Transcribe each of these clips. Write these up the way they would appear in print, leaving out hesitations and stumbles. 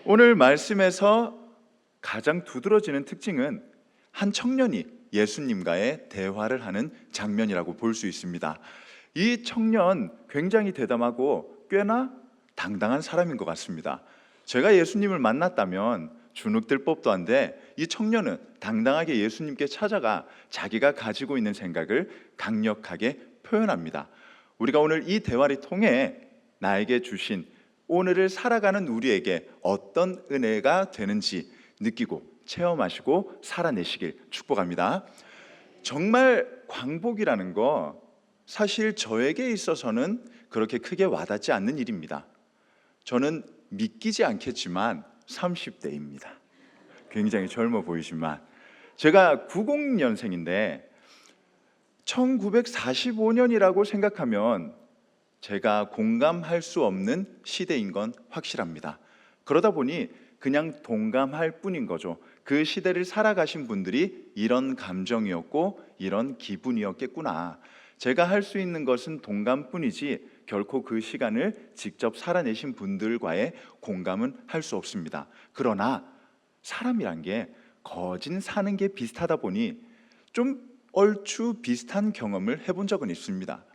오늘 말씀에서 가장 두드러지는 특징은 한 청년이 예수님과의 대화를 하는 장면이라고 볼 수 있습니다. 이 청년 굉장히 대담하고 꽤나 당당한 사람인 것 같습니다. 제가 예수님을 만났다면 주눅들 법도 한데 이 청년은 당당하게 예수님께 찾아가 자기가 가지고 있는 생각을 강력하게 표현합니다. 우리가 오늘 이 대화를 통해 나에게 주신 오늘을 살아가는 우리에게 어떤 은혜가 되는지 느끼고 체험하시고 살아내시길 축복합니다. 정말 광복이라는 거 사실 저에게 있어서는 그렇게 크게 와닿지 않는 일입니다. 저는 믿기지 않겠지만 30대입니다. 굉장히 젊어 보이지만 제가 90년생인데 1945년이라고 생각하면 제가 공감할 수 없는 시대인 건 확실합니다. 그러다 보니 그냥 동감할 뿐인 거죠. 그 시대를 살아가신 분들이 이런 감정이었고 이런 기분이었겠구나. 제가 할 수 있는 것은 동감뿐이지 결코 그 시간을 직접 살아내신 분들과의 공감은 할 수 없습니다. 그러나 사람이란 게 거진 사는 게 비슷하다 보니 좀 얼추 비슷한 경험을 해본 적은 있습니다.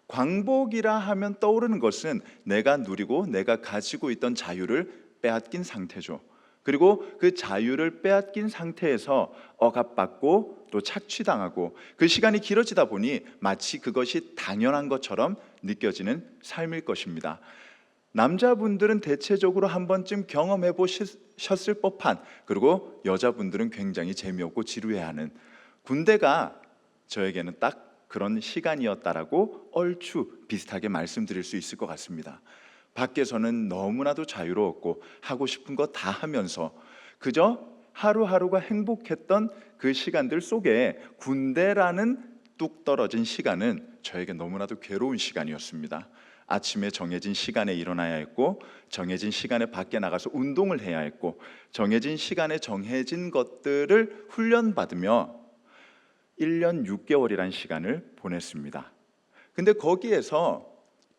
광복이라 하면 떠오르는 것은 내가 누리고 내가 가지고 있던 자유를 빼앗긴 상태죠. 그리고 그 자유를 빼앗긴 상태에서 억압받고 또 착취당하고 그 시간이 길어지다 보니 마치 그것이 당연한 것처럼 느껴지는 삶일 것입니다. 남자분들은 대체적으로 한 번쯤 경험해 보셨을 법한, 그리고 여자분들은 굉장히 재미없고 지루해하는, 군대가 저에게는 딱 그런 시간이었다라고 얼추 비슷하게 말씀드릴 수 있을 것 같습니다. 밖에서는 너무나도 자유로웠고 하고 싶은 거 다 하면서 그저 하루하루가 행복했던 그 시간들 속에 군대라는 뚝 떨어진 시간은 저에게 너무나도 괴로운 시간이었습니다. 아침에 정해진 시간에 일어나야 했고 정해진 시간에 밖에 나가서 운동을 해야 했고 정해진 시간에 정해진 것들을 훈련받으며 1년 6개월이라는 시간을 보냈습니다. 근데 거기에서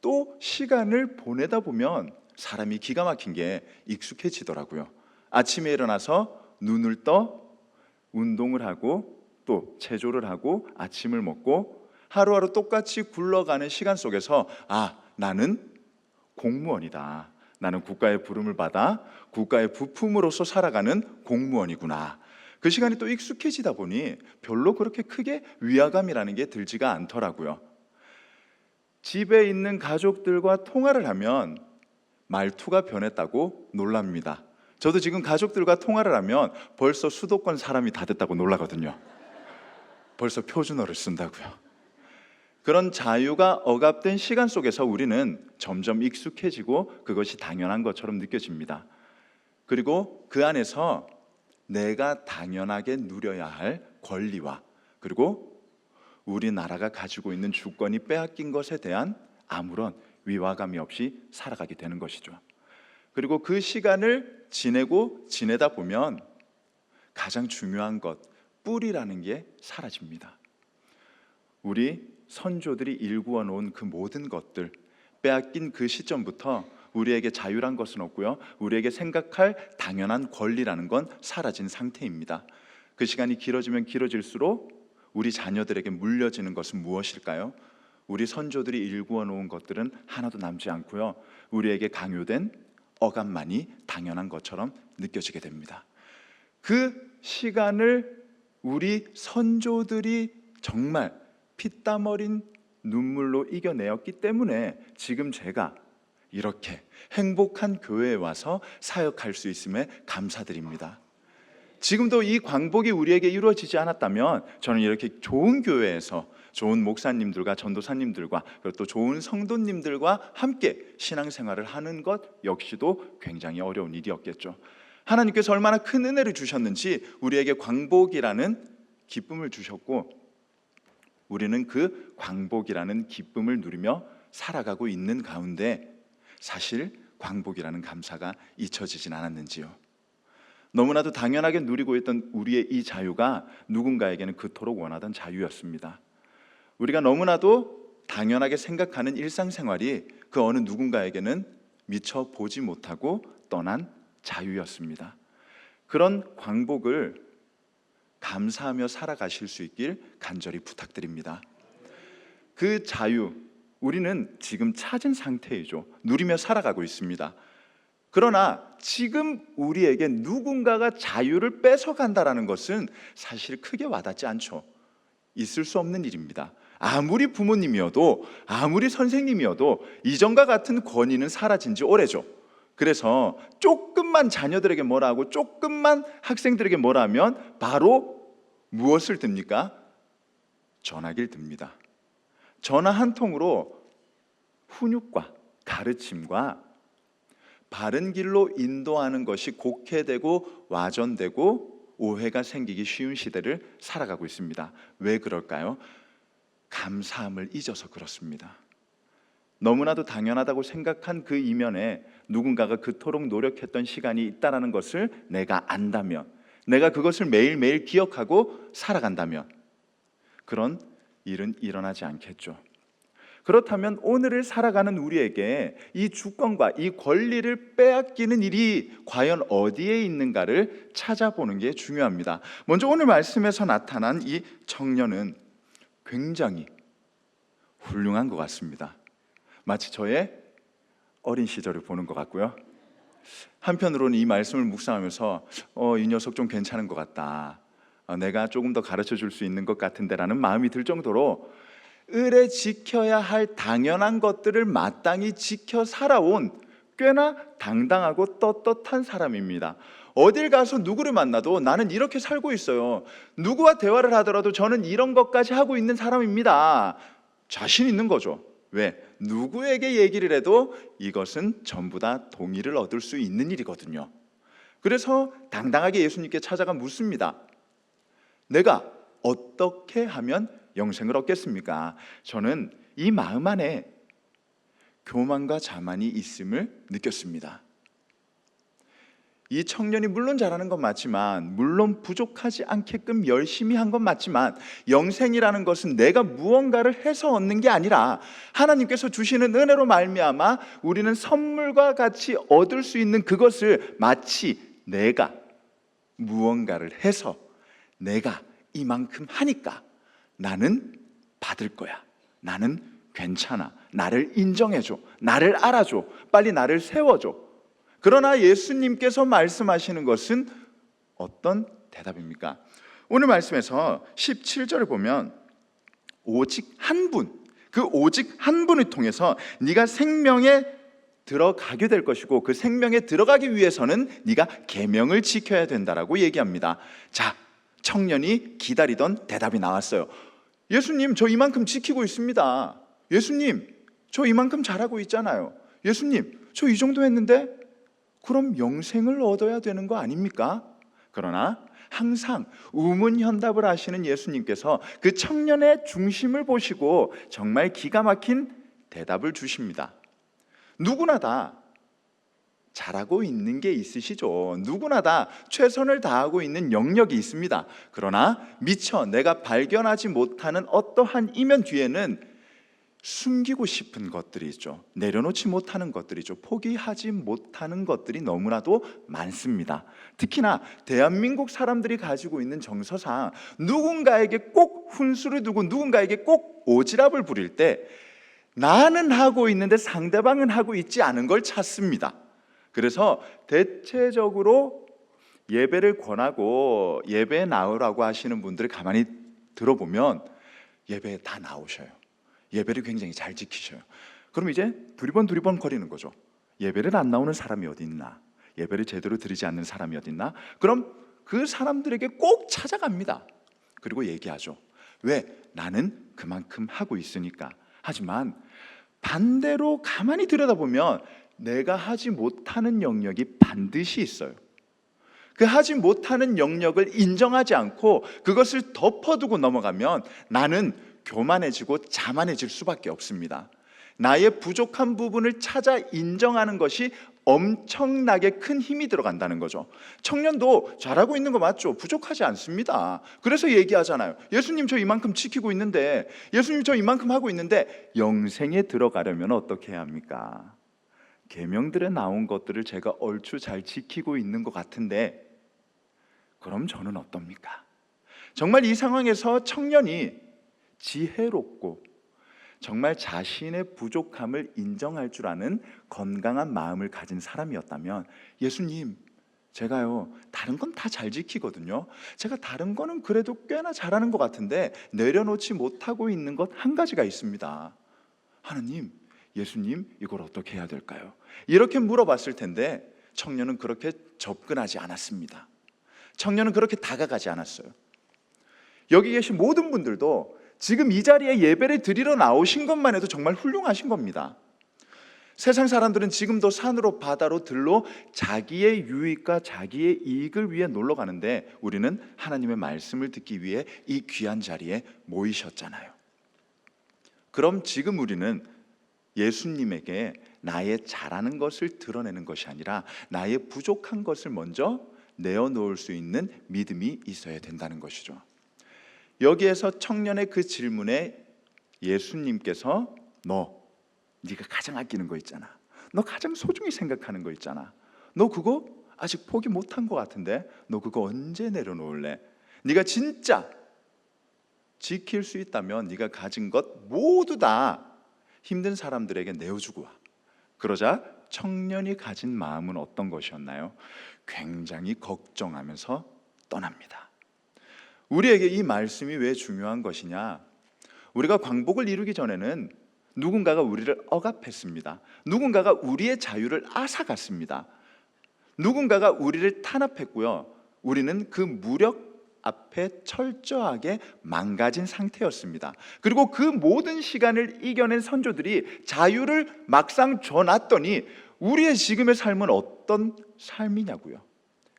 또 시간을 보내다 보면 사람이 기가 막힌 게 익숙해지더라고요. 아침에 일어나서 눈을 떠 운동을 하고 또 체조를 하고 아침을 먹고 하루하루 똑같이 굴러가는 시간 속에서 나는 공무원이다. 나는 국가의 부름을 받아 국가의 부품으로서 살아가는 공무원이구나. 그 시간이 또 익숙해지다 보니 별로 그렇게 크게 위화감이라는 게 들지가 않더라고요. 집에 있는 가족들과 통화를 하면 말투가 변했다고 놀랍니다. 저도 지금 가족들과 통화를 하면 벌써 수도권 사람이 다 됐다고 놀라거든요. 벌써 표준어를 쓴다고요. 그런 자유가 억압된 시간 속에서 우리는 점점 익숙해지고 그것이 당연한 것처럼 느껴집니다. 그리고 그 안에서 내가 당연하게 누려야 할 권리와 그리고 우리나라가 가지고 있는 주권이 빼앗긴 것에 대한 아무런 위화감이 없이 살아가게 되는 것이죠. 그리고 그 시간을 지내다 보면 가장 중요한 것, 뿌리라는 게 사라집니다. 우리 선조들이 일구어 놓은 그 모든 것들, 빼앗긴 그 시점부터 우리에게 자유란 것은 없고요, 우리에게 생각할 당연한 권리라는 건 사라진 상태입니다. 그 시간이 길어지면 길어질수록 우리 자녀들에게 물려지는 것은 무엇일까요? 우리 선조들이 일구어 놓은 것들은 하나도 남지 않고요, 우리에게 강요된 억압만이 당연한 것처럼 느껴지게 됩니다. 그 시간을 우리 선조들이 정말 피땀 어린 눈물로 이겨내었기 때문에 지금 제가 이렇게 행복한 교회에 와서 사역할 수 있음에 감사드립니다. 지금도 이 광복이 우리에게 이루어지지 않았다면 저는 이렇게 좋은 교회에서 좋은 목사님들과 전도사님들과 그리고 또 좋은 성도님들과 함께 신앙생활을 하는 것 역시도 굉장히 어려운 일이었겠죠. 하나님께서 얼마나 큰 은혜를 주셨는지 우리에게 광복이라는 기쁨을 주셨고 우리는 그 광복이라는 기쁨을 누리며 살아가고 있는 가운데 사실 광복이라는 감사가 잊혀지진 않았는지요. 너무나도 당연하게 누리고 있던 우리의 이 자유가 누군가에게는 그토록 원하던 자유였습니다. 우리가 너무나도 당연하게 생각하는 일상생활이 그 어느 누군가에게는 미처 보지 못하고 떠난 자유였습니다. 그런 광복을 감사하며 살아가실 수 있길 간절히 부탁드립니다. 그 자유, 우리는 지금 찾은 상태이죠. 누리며 살아가고 있습니다. 그러나 지금 우리에게 누군가가 자유를 뺏어간다라는 것은 사실 크게 와닿지 않죠. 있을 수 없는 일입니다. 아무리 부모님이어도, 아무리 선생님이어도 이전과 같은 권위는 사라진 지 오래죠. 그래서 조금만 자녀들에게 뭐라 하고 조금만 학생들에게 뭐라 하면 바로 무엇을 듭니까? 전화기를 듭니다. 전화 한 통으로 훈육과 가르침과 바른 길로 인도하는 것이 곡해되고 와전되고 오해가 생기기 쉬운 시대를 살아가고 있습니다. 왜 그럴까요? 감사함을 잊어서 그렇습니다. 너무나도 당연하다고 생각한 그 이면에 누군가가 그토록 노력했던 시간이 있다는 것을 내가 안다면, 내가 그것을 매일매일 기억하고 살아간다면 그런 일은 일어나지 않겠죠. 그렇다면 오늘을 살아가는 우리에게 이 주권과 이 권리를 빼앗기는 일이 과연 어디에 있는가를 찾아보는 게 중요합니다. 먼저 오늘 말씀에서 나타난 이 청년은 굉장히 훌륭한 것 같습니다. 마치 저의 어린 시절을 보는 것 같고요. 한편으로는 이 말씀을 묵상하면서 이 녀석 좀 괜찮은 것 같다, 내가 조금 더 가르쳐 줄 수 있는 것 같은데 라는 마음이 들 정도로 을에 지켜야 할 당연한 것들을 마땅히 지켜 살아온 꽤나 당당하고 떳떳한 사람입니다. 어딜 가서 누구를 만나도 나는 이렇게 살고 있어요, 누구와 대화를 하더라도 저는 이런 것까지 하고 있는 사람입니다, 자신 있는 거죠. 왜? 누구에게 얘기를 해도 이것은 전부 다 동의를 얻을 수 있는 일이거든요. 그래서 당당하게 예수님께 찾아가 묻습니다. 내가 어떻게 하면 영생을 얻겠습니까? 저는 이 마음 안에 교만과 자만이 있음을 느꼈습니다. 이 청년이 물론 잘하는 건 맞지만, 물론 부족하지 않게끔 열심히 한 건 맞지만, 영생이라는 것은 내가 무언가를 해서 얻는 게 아니라 하나님께서 주시는 은혜로 말미암아 우리는 선물과 같이 얻을 수 있는 그것을 마치 내가 무언가를 해서 내가 이만큼 하니까 나는 받을 거야, 나는 괜찮아, 나를 인정해줘, 나를 알아줘, 빨리 나를 세워줘. 그러나 예수님께서 말씀하시는 것은 어떤 대답입니까? 오늘 말씀에서 17절을 보면 오직 한 분, 그 오직 한 분을 통해서 네가 생명에 들어가게 될 것이고 그 생명에 들어가기 위해서는 네가 계명을 지켜야 된다라고 얘기합니다. 자, 청년이 기다리던 대답이 나왔어요. 예수님, 저 이만큼 지키고 있습니다. 예수님, 저 이만큼 잘하고 있잖아요. 예수님, 저 이 정도 했는데 그럼 영생을 얻어야 되는 거 아닙니까? 그러나 항상 우문현답을 하시는 예수님께서 그 청년의 중심을 보시고 정말 기가 막힌 대답을 주십니다. 누구나 다 잘하고 있는 게 있으시죠. 누구나 다 최선을 다하고 있는 영역이 있습니다. 그러나 미처 내가 발견하지 못하는 어떠한 이면 뒤에는 숨기고 싶은 것들이 있죠. 내려놓지 못하는 것들이 있죠. 포기하지 못하는 것들이 너무나도 많습니다. 특히나 대한민국 사람들이 가지고 있는 정서상 누군가에게 꼭 훈수를 두고 누군가에게 꼭 오지랖을 부릴 때 나는 하고 있는데 상대방은 하고 있지 않은 걸 찾습니다. 그래서 대체적으로 예배를 권하고 예배에 나오라고 하시는 분들을 가만히 들어보면 예배에 다 나오셔요. 예배를 굉장히 잘 지키셔요. 그럼 이제 두리번 거리는 거죠. 예배를 안 나오는 사람이 어디 있나? 예배를 제대로 드리지 않는 사람이 어디 있나? 그럼 그 사람들에게 꼭 찾아갑니다. 그리고 얘기하죠. 왜? 나는 그만큼 하고 있으니까. 하지만 반대로 가만히 들여다보면 내가 하지 못하는 영역이 반드시 있어요. 그 하지 못하는 영역을 인정하지 않고 그것을 덮어두고 넘어가면 나는 교만해지고 자만해질 수밖에 없습니다. 나의 부족한 부분을 찾아 인정하는 것이 엄청나게 큰 힘이 들어간다는 거죠. 청년도 잘하고 있는 거 맞죠? 부족하지 않습니다. 그래서 얘기하잖아요. 예수님, 저 이만큼 지키고 있는데, 예수님, 저 이만큼 하고 있는데 영생에 들어가려면 어떻게 해야 합니까? 계명들에 나온 것들을 제가 얼추 잘 지키고 있는 것 같은데 그럼 저는 어떻습니까? 정말 이 상황에서 청년이 지혜롭고 정말 자신의 부족함을 인정할 줄 아는 건강한 마음을 가진 사람이었다면, 예수님, 제가요 다른 건 다 잘 지키거든요. 제가 다른 거는 그래도 꽤나 잘하는 것 같은데 내려놓지 못하고 있는 것 한 가지가 있습니다. 하나님, 예수님, 이걸 어떻게 해야 될까요? 이렇게 물어봤을 텐데 청년은 그렇게 접근하지 않았습니다. 청년은 그렇게 다가가지 않았어요. 여기 계신 모든 분들도 지금 이 자리에 예배를 드리러 나오신 것만 해도 정말 훌륭하신 겁니다. 세상 사람들은 지금도 산으로 바다로 들로 자기의 유익과 자기의 이익을 위해 놀러 가는데 우리는 하나님의 말씀을 듣기 위해 이 귀한 자리에 모이셨잖아요. 그럼 지금 우리는 예수님에게 나의 잘하는 것을 드러내는 것이 아니라 나의 부족한 것을 먼저 내어놓을 수 있는 믿음이 있어야 된다는 것이죠. 여기에서 청년의 그 질문에 예수님께서 네가 가장 아끼는 거 있잖아, 너 가장 소중히 생각하는 거 있잖아, 너 그거 아직 포기 못한 것 같은데 너 그거 언제 내려놓을래? 네가 진짜 지킬 수 있다면 네가 가진 것 모두 다 힘든 사람들에게 내어주고 와. 그러자 청년이 가진 마음은 어떤 것이었나요? 굉장히 걱정하면서 떠납니다. 우리에게 이 말씀이 왜 중요한 것이냐? 우리가 광복을 이루기 전에는 누군가가 우리를 억압했습니다. 누군가가 우리의 자유를 앗아갔습니다. 누군가가 우리를 탄압했고요, 우리는 그 무력 앞에 철저하게 망가진 상태였습니다. 그리고 그 모든 시간을 이겨낸 선조들이 자유를 막상 줘놨더니 우리의 지금의 삶은 어떤 삶이냐고요?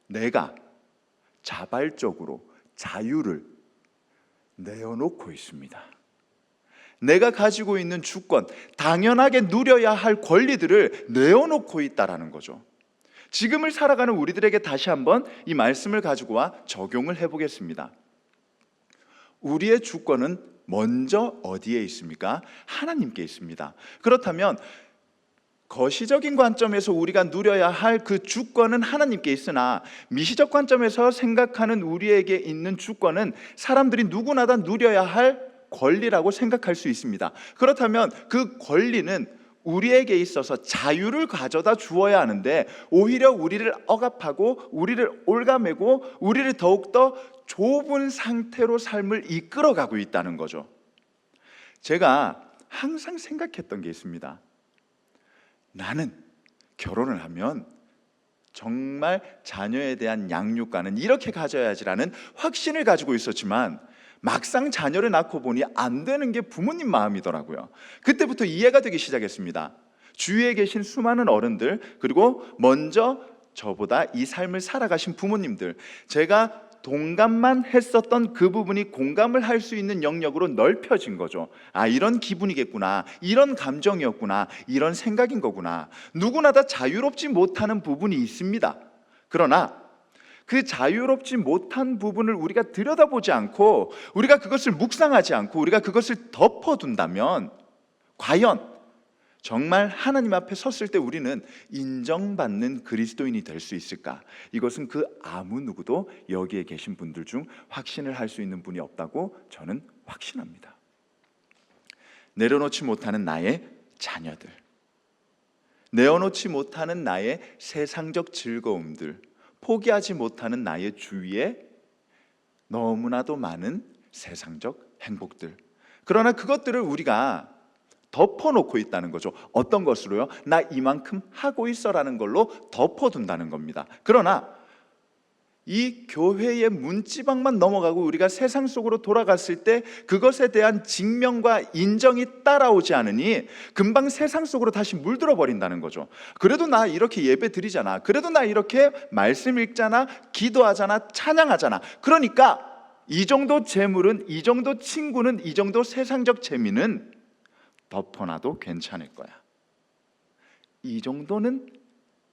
내가 자발적으로 자유를 내어놓고 있습니다. 내가 가지고 있는 주권, 당연하게 누려야 할 권리들을 내어놓고 있다라는 거죠. 지금을 살아가는 우리들에게 다시 한번 이 말씀을 가지고 와 적용을 해보겠습니다. 우리의 주권은 먼저 어디에 있습니까? 하나님께 있습니다. 그렇다면 거시적인 관점에서 우리가 누려야 할 그 주권은 하나님께 있으나 미시적 관점에서 생각하는 우리에게 있는 주권은 사람들이 누구나 다 누려야 할 권리라고 생각할 수 있습니다. 그렇다면 그 권리는 우리에게 있어서 자유를 가져다 주어야 하는데 오히려 우리를 억압하고 우리를 올가매고 우리를 더욱더 좁은 상태로 삶을 이끌어가고 있다는 거죠. 제가 항상 생각했던 게 있습니다. 나는 결혼을 하면 정말 자녀에 대한 양육관은 이렇게 가져야지라는 확신을 가지고 있었지만 막상 자녀를 낳고 보니 안 되는 게 부모님 마음이더라고요. 그때부터 이해가 되기 시작했습니다. 주위에 계신 수많은 어른들, 그리고 먼저 저보다 이 삶을 살아가신 부모님들, 제가 동감만 했었던 그 부분이 공감을 할 수 있는 영역으로 넓혀진 거죠. 아, 이런 기분이겠구나, 이런 감정이었구나, 이런 생각인 거구나. 누구나 다 자유롭지 못하는 부분이 있습니다. 그러나 그 자유롭지 못한 부분을 우리가 들여다보지 않고 우리가 그것을 묵상하지 않고 우리가 그것을 덮어둔다면 과연 정말 하나님 앞에 섰을 때 우리는 인정받는 그리스도인이 될 수 있을까? 이것은 그 아무 누구도 여기에 계신 분들 중 확신을 할 수 있는 분이 없다고 저는 확신합니다. 내려놓지 못하는 나의 자녀들, 내어놓지 못하는 나의 세상적 즐거움들, 포기하지 못하는 나의 주위에 너무나도 많은 세상적 행복들, 그러나 그것들을 우리가 덮어놓고 있다는 거죠. 어떤 것으로요? 나 이만큼 하고 있어라는 걸로 덮어둔다는 겁니다. 그러나 이 교회의 문지방만 넘어가고 우리가 세상 속으로 돌아갔을 때 그것에 대한 직면과 인정이 따라오지 않으니 금방 세상 속으로 다시 물들어 버린다는 거죠. 그래도 나 이렇게 예배 드리잖아, 그래도 나 이렇게 말씀 읽잖아, 기도하잖아, 찬양하잖아, 그러니까 이 정도 재물은, 이 정도 친구는, 이 정도 세상적 재미는 덮어놔도 괜찮을 거야. 이 정도는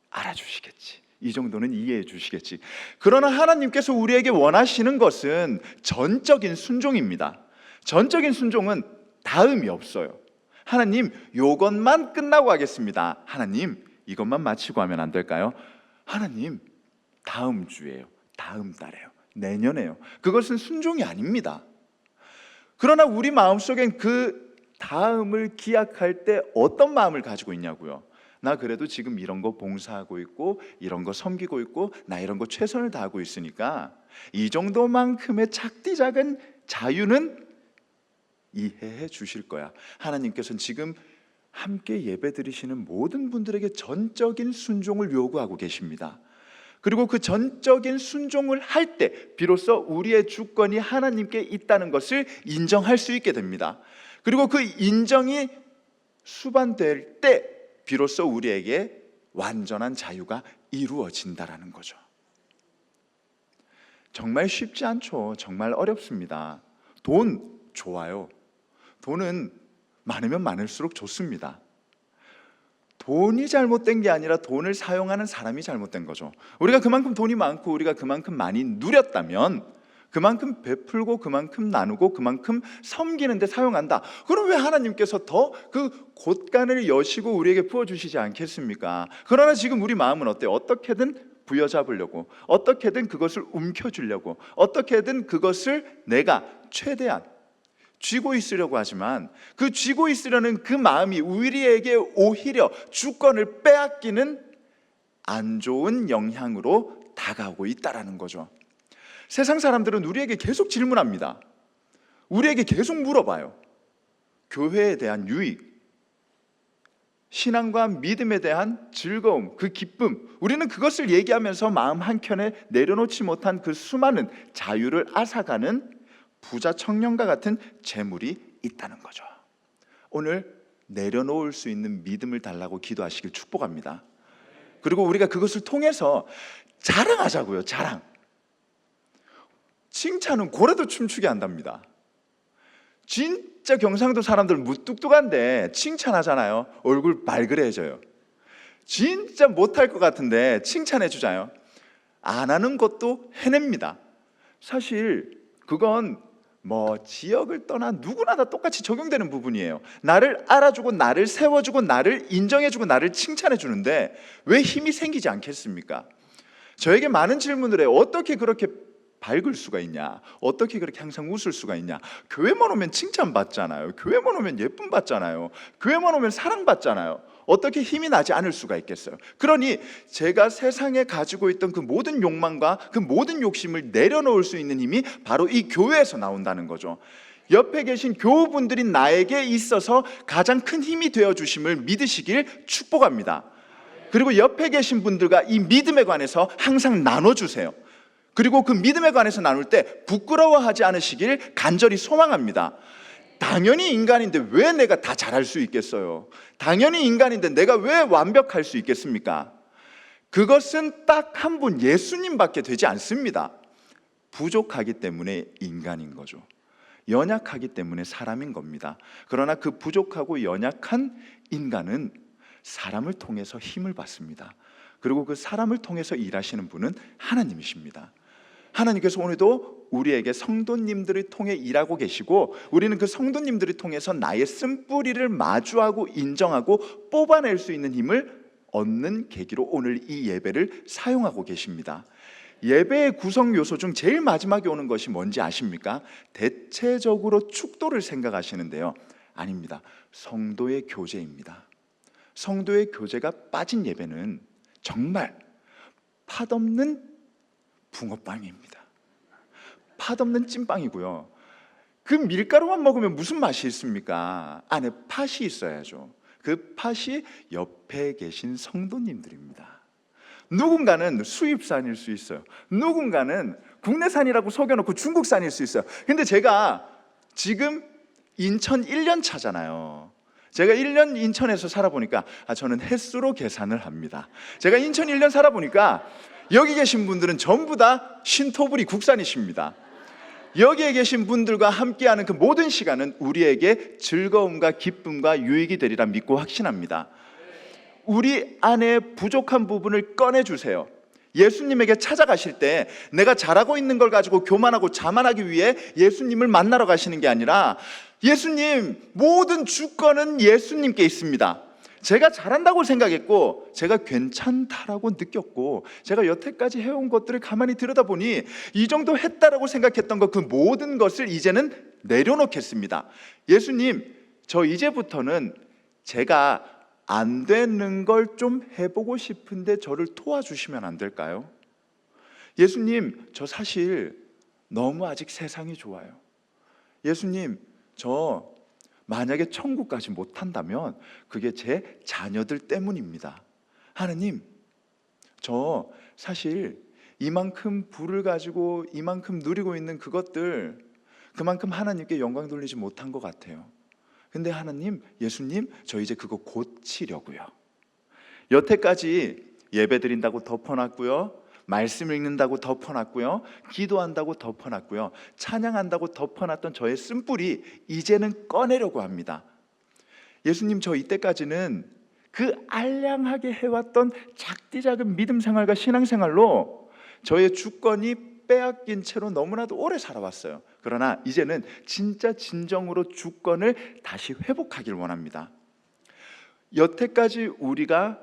알아주시겠지, 이 정도는 이해해 주시겠지. 그러나 하나님께서 우리에게 원하시는 것은 전적인 순종입니다. 전적인 순종은 다음이 없어요. 하나님, 요것만 끝나고 하겠습니다. 하나님, 이것만 마치고 하면 안 될까요? 하나님, 다음 주에요, 다음 달에요, 내년에요. 그것은 순종이 아닙니다. 그러나 우리 마음속엔 그 다음을 기약할 때 어떤 마음을 가지고 있냐고요. 나 그래도 지금 이런 거 봉사하고 있고 이런 거 섬기고 있고 나 이런 거 최선을 다하고 있으니까 이 정도만큼의 작디 작은 자유는 이해해 주실 거야. 하나님께서는 지금 함께 예배드리시는 모든 분들에게 전적인 순종을 요구하고 계십니다. 그리고 그 전적인 순종을 할 때 비로소 우리의 주권이 하나님께 있다는 것을 인정할 수 있게 됩니다. 그리고 그 인정이 수반될 때 비로소 우리에게 완전한 자유가 이루어진다라는 거죠. 정말 쉽지 않죠. 정말 어렵습니다. 돈 좋아요. 돈은 많으면 많을수록 좋습니다. 돈이 잘못된 게 아니라 돈을 사용하는 사람이 잘못된 거죠. 우리가 그만큼 돈이 많고 우리가 그만큼 많이 누렸다면 그만큼 베풀고 그만큼 나누고 그만큼 섬기는 데 사용한다. 그럼 왜 하나님께서 더 그 곳간을 여시고 우리에게 부어주시지 않겠습니까? 그러나 지금 우리 마음은 어때요? 어떻게든 부여잡으려고, 어떻게든 그것을 움켜쥐려고, 어떻게든 그것을 내가 최대한 쥐고 있으려고 하지만 그 쥐고 있으려는 그 마음이 우리에게 오히려 주권을 빼앗기는 안 좋은 영향으로 다가오고 있다라는 거죠. 세상 사람들은 우리에게 계속 질문합니다. 우리에게 계속 물어봐요. 교회에 대한 유익, 신앙과 믿음에 대한 즐거움, 그 기쁨, 우리는 그것을 얘기하면서 마음 한켠에 내려놓지 못한 그 수많은 자유를 앗아가는 부자 청년과 같은 재물이 있다는 거죠. 오늘 내려놓을 수 있는 믿음을 달라고 기도하시길 축복합니다. 그리고 우리가 그것을 통해서 자랑하자고요. 자랑. 칭찬은 고래도 춤추게 한답니다. 진짜 경상도 사람들 무뚝뚝한데 칭찬하잖아요. 얼굴 발그레해져요. 진짜 못할 것 같은데 칭찬해 주잖아요. 안 하는 것도 해냅니다. 사실 그건 지역을 떠나 누구나 다 똑같이 적용되는 부분이에요. 나를 알아주고 나를 세워주고 나를 인정해주고 나를 칭찬해주는데 왜 힘이 생기지 않겠습니까? 저에게 많은 질문을 해요. 어떻게 그렇게 밝을 수가 있냐? 어떻게 그렇게 항상 웃을 수가 있냐? 교회만 오면 칭찬받잖아요. 교회만 오면 예쁨 받잖아요. 교회만 오면 사랑받잖아요. 어떻게 힘이 나지 않을 수가 있겠어요? 그러니 제가 세상에 가지고 있던 그 모든 욕망과 그 모든 욕심을 내려놓을 수 있는 힘이 바로 이 교회에서 나온다는 거죠. 옆에 계신 교우분들이 나에게 있어서 가장 큰 힘이 되어주심을 믿으시길 축복합니다. 그리고 옆에 계신 분들과 이 믿음에 관해서 항상 나눠주세요. 그리고 그 믿음에 관해서 나눌 때 부끄러워하지 않으시길 간절히 소망합니다. 당연히 인간인데 왜 내가 다 잘할 수 있겠어요? 당연히 인간인데 내가 왜 완벽할 수 있겠습니까? 그것은 딱 한 분 예수님밖에 되지 않습니다. 부족하기 때문에 인간인 거죠. 연약하기 때문에 사람인 겁니다. 그러나 그 부족하고 연약한 인간은 사람을 통해서 힘을 받습니다. 그리고 그 사람을 통해서 일하시는 분은 하나님이십니다. 하나님께서 오늘도 우리에게 성도님들을 통해 일하고 계시고 우리는 그 성도님들을 통해서 나의 쓴뿌리를 마주하고 인정하고 뽑아낼 수 있는 힘을 얻는 계기로 오늘 이 예배를 사용하고 계십니다. 예배의 구성 요소 중 제일 마지막에 오는 것이 뭔지 아십니까? 대체적으로 축도를 생각하시는데요. 아닙니다. 성도의 교제입니다. 성도의 교제가 빠진 예배는 정말 팥없는 붕어빵입니다. 팥없는 찐빵이고요. 그 밀가루만 먹으면 무슨 맛이 있습니까? 안에 팥이 있어야죠. 그 팥이 옆에 계신 성도님들입니다. 누군가는 수입산일 수 있어요. 누군가는 국내산이라고 속여놓고 중국산일 수 있어요. 근데 제가 지금 인천 1년 차잖아요. 제가 1년 인천에서 살아보니까 저는 횟수로 계산을 합니다. 제가 인천 1년 살아보니까 여기 계신 분들은 전부 다 신토부리 국산이십니다. 여기에 계신 분들과 함께하는 그 모든 시간은 우리에게 즐거움과 기쁨과 유익이 되리라 믿고 확신합니다. 우리 안에 부족한 부분을 꺼내주세요. 예수님에게 찾아가실 때 내가 잘하고 있는 걸 가지고 교만하고 자만하기 위해 예수님을 만나러 가시는 게 아니라 예수님, 모든 주권은 예수님께 있습니다. 제가 잘한다고 생각했고 제가 괜찮다라고 느꼈고 제가 여태까지 해온 것들을 가만히 들여다보니 이 정도 했다라고 생각했던 것, 그 모든 것을 이제는 내려놓겠습니다. 예수님, 저 이제부터는 제가 안 되는 걸 좀 해보고 싶은데 저를 도와주시면 안 될까요? 예수님, 저 사실 너무 아직 세상이 좋아요. 예수님, 저 만약에 천국까지 못한다면 그게 제 자녀들 때문입니다. 하나님, 저 사실 이만큼 부를 가지고 이만큼 누리고 있는 그것들, 그만큼 하나님께 영광 돌리지 못한 것 같아요. 근데 하나님, 예수님, 저 이제 그거 고치려고요. 여태까지 예배 드린다고 덮어놨고요, 말씀 읽는다고 덮어놨고요, 기도한다고 덮어놨고요, 찬양한다고 덮어놨던 저의 쓴뿌리 이제는 꺼내려고 합니다. 예수님, 저 이때까지는 그 알량하게 해왔던 작디 작은 믿음 생활과 신앙 생활로 저의 주권이 빼앗긴 채로 너무나도 오래 살아왔어요. 그러나 이제는 진짜 진정으로 주권을 다시 회복하길 원합니다. 여태까지 우리가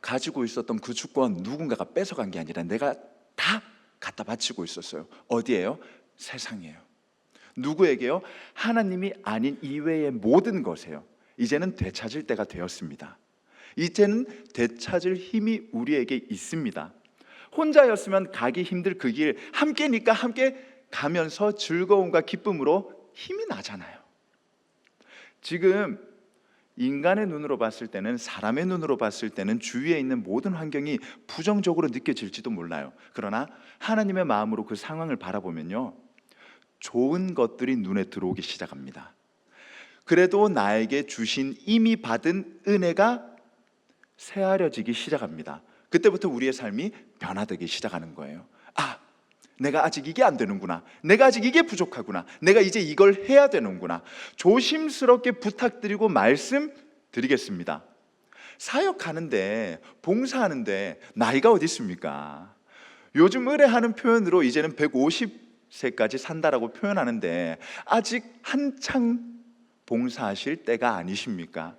가지고 있었던 그 주권, 누군가가 뺏어간 게 아니라 내가 다 갖다 바치고 있었어요. 어디에요? 세상이에요. 누구에게요? 하나님이 아닌 이외의 모든 것이에요. 이제는 되찾을 때가 되었습니다. 이제는 되찾을 힘이 우리에게 있습니다. 혼자였으면 가기 힘들 그 길, 함께니까 함께 가면서 즐거움과 기쁨으로 힘이 나잖아요. 지금 인간의 눈으로 봤을 때는, 사람의 눈으로 봤을 때는 주위에 있는 모든 환경이 부정적으로 느껴질지도 몰라요. 그러나 하나님의 마음으로 그 상황을 바라보면요, 좋은 것들이 눈에 들어오기 시작합니다. 그래도 나에게 주신 이미 받은 은혜가 새하려지기 시작합니다. 그때부터 우리의 삶이 변화되기 시작하는 거예요. 아, 내가 아직 이게 안 되는구나, 내가 아직 이게 부족하구나, 내가 이제 이걸 해야 되는구나. 조심스럽게 부탁드리고 말씀드리겠습니다. 사역하는데, 봉사하는데 나이가 어디 있습니까? 요즘 의뢰하는 표현으로 이제는 150세까지 산다라고 표현하는데 아직 한창 봉사하실 때가 아니십니까?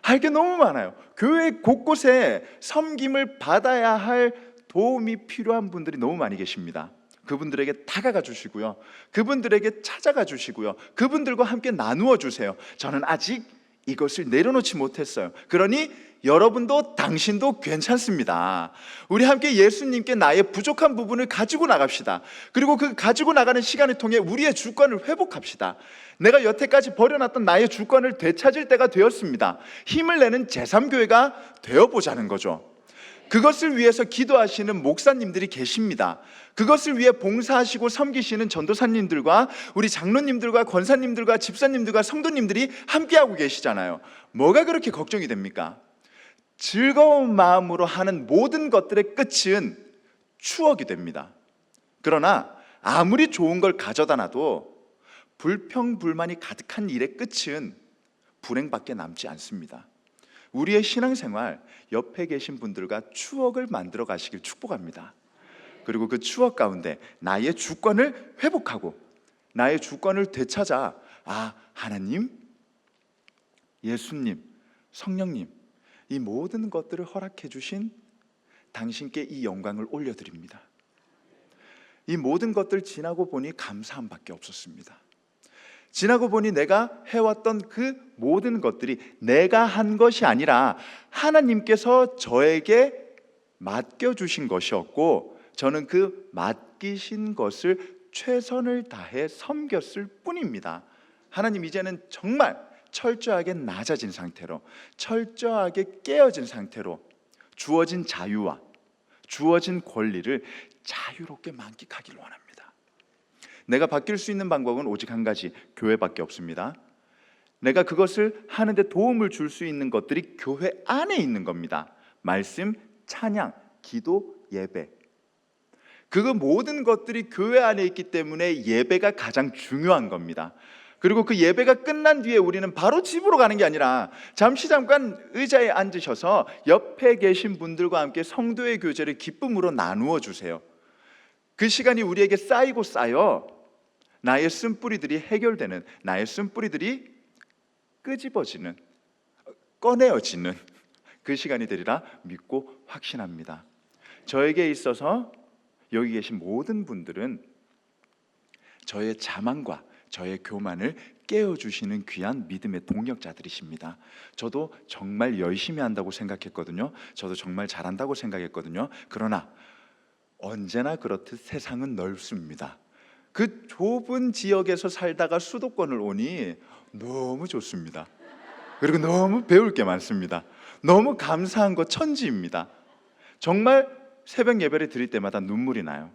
할 게 너무 많아요. 교회 곳곳에 섬김을 받아야 할 도움이 필요한 분들이 너무 많이 계십니다. 그분들에게 다가가 주시고요, 그분들에게 찾아가 주시고요, 그분들과 함께 나누어 주세요. 저는 아직 이것을 내려놓지 못했어요. 그러니 여러분도 당신도 괜찮습니다. 우리 함께 예수님께 나의 부족한 부분을 가지고 나갑시다. 그리고 그 가지고 나가는 시간을 통해 우리의 주권을 회복합시다. 내가 여태까지 버려놨던 나의 주권을 되찾을 때가 되었습니다. 힘을 내는 제3교회가 되어보자는 거죠. 그것을 위해서 기도하시는 목사님들이 계십니다. 그것을 위해 봉사하시고 섬기시는 전도사님들과 우리 장로님들과 권사님들과 집사님들과 성도님들이 함께하고 계시잖아요. 뭐가 그렇게 걱정이 됩니까? 즐거운 마음으로 하는 모든 것들의 끝은 추억이 됩니다. 그러나 아무리 좋은 걸 가져다 놔도 불평불만이 가득한 일의 끝은 불행밖에 남지 않습니다. 우리의 신앙생활, 옆에 계신 분들과 추억을 만들어 가시길 축복합니다. 그리고 그 추억 가운데 나의 주권을 회복하고 나의 주권을 되찾아, 아, 하나님, 예수님, 성령님, 이 모든 것들을 허락해 주신 당신께 이 영광을 올려드립니다. 이 모든 것들 지나고 보니 감사함밖에 없었습니다. 지나고 보니 내가 해왔던 그 모든 것들이 내가 한 것이 아니라 하나님께서 저에게 맡겨주신 것이었고, 저는 그 맡기신 것을 최선을 다해 섬겼을 뿐입니다. 하나님, 이제는 정말 철저하게 낮아진 상태로, 철저하게 깨어진 상태로 주어진 자유와 주어진 권리를 자유롭게 만끽하기를 원합니다. 내가 바뀔 수 있는 방법은 오직 한 가지, 교회밖에 없습니다. 내가 그것을 하는데 도움을 줄 수 있는 것들이 교회 안에 있는 겁니다. 말씀, 찬양, 기도, 예배. 그 모든 것들이 교회 안에 있기 때문에 예배가 가장 중요한 겁니다. 그리고 그 예배가 끝난 뒤에 우리는 바로 집으로 가는 게 아니라 잠깐 의자에 앉으셔서 옆에 계신 분들과 함께 성도의 교제를 기쁨으로 나누어 주세요. 그 시간이 우리에게 쌓이고 쌓여 나의 쓴뿌리들이 해결되는, 나의 쓴뿌리들이 끄집어지는, 꺼내어지는 그 시간이 되리라 믿고 확신합니다. 저에게 있어서 여기 계신 모든 분들은 저의 자만과 저의 교만을 깨워주시는 귀한 믿음의 동력자들이십니다. 저도 정말 열심히 한다고 생각했거든요. 저도 정말 잘한다고 생각했거든요. 그러나 언제나 그렇듯 세상은 넓습니다. 그 좁은 지역에서 살다가 수도권을 오니 너무 좋습니다. 그리고 너무 배울 게 많습니다. 너무 감사한 거 천지입니다. 정말 새벽 예배를 드릴 때마다 눈물이 나요.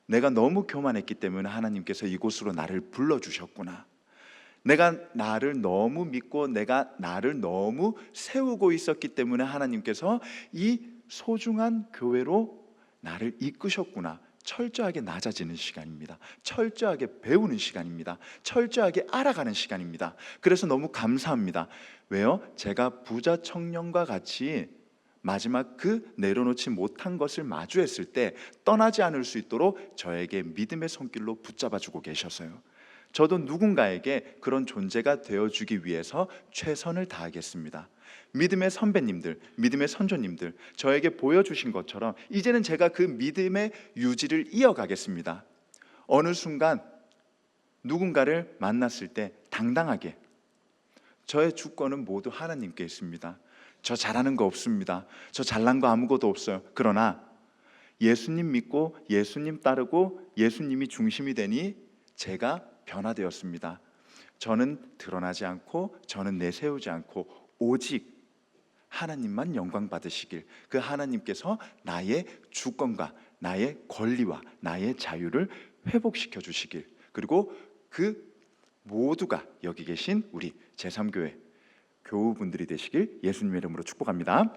내가 너무 교만했기 때문에 하나님께서 이곳으로 나를 불러주셨구나. 내가 나를 너무 믿고 내가 나를 너무 세우고 있었기 때문에 하나님께서 이 소중한 교회로 나를 이끄셨구나. 철저하게 낮아지는 시간입니다. 철저하게 배우는 시간입니다. 철저하게 알아가는 시간입니다. 그래서 너무 감사합니다. 왜요? 제가 부자 청년과 같이 마지막 그 내려놓지 못한 것을 마주했을 때 떠나지 않을 수 있도록 저에게 믿음의 손길로 붙잡아주고 계셔서요. 저도 누군가에게 그런 존재가 되어주기 위해서 최선을 다하겠습니다. 믿음의 선배님들, 믿음의 선조님들, 저에게 보여주신 것처럼 이제는 제가 그 믿음의 유지를 이어가겠습니다. 어느 순간 누군가를 만났을 때 당당하게 저의 주권은 모두 하나님께 있습니다. 저 잘하는 거 없습니다. 저 잘난 거 아무것도 없어요. 그러나 예수님 믿고 예수님 따르고 예수님이 중심이 되니 제가 변화되었습니다. 저는 드러나지 않고 저는 내세우지 않고 오직 하나님만 영광 받으시길, 그 하나님께서 나의 주권과 나의 권리와 나의 자유를 회복시켜 주시길, 그리고 그 모두가 여기 계신 우리 제3교회 교우분들이 되시길 예수님의 이름으로 축복합니다.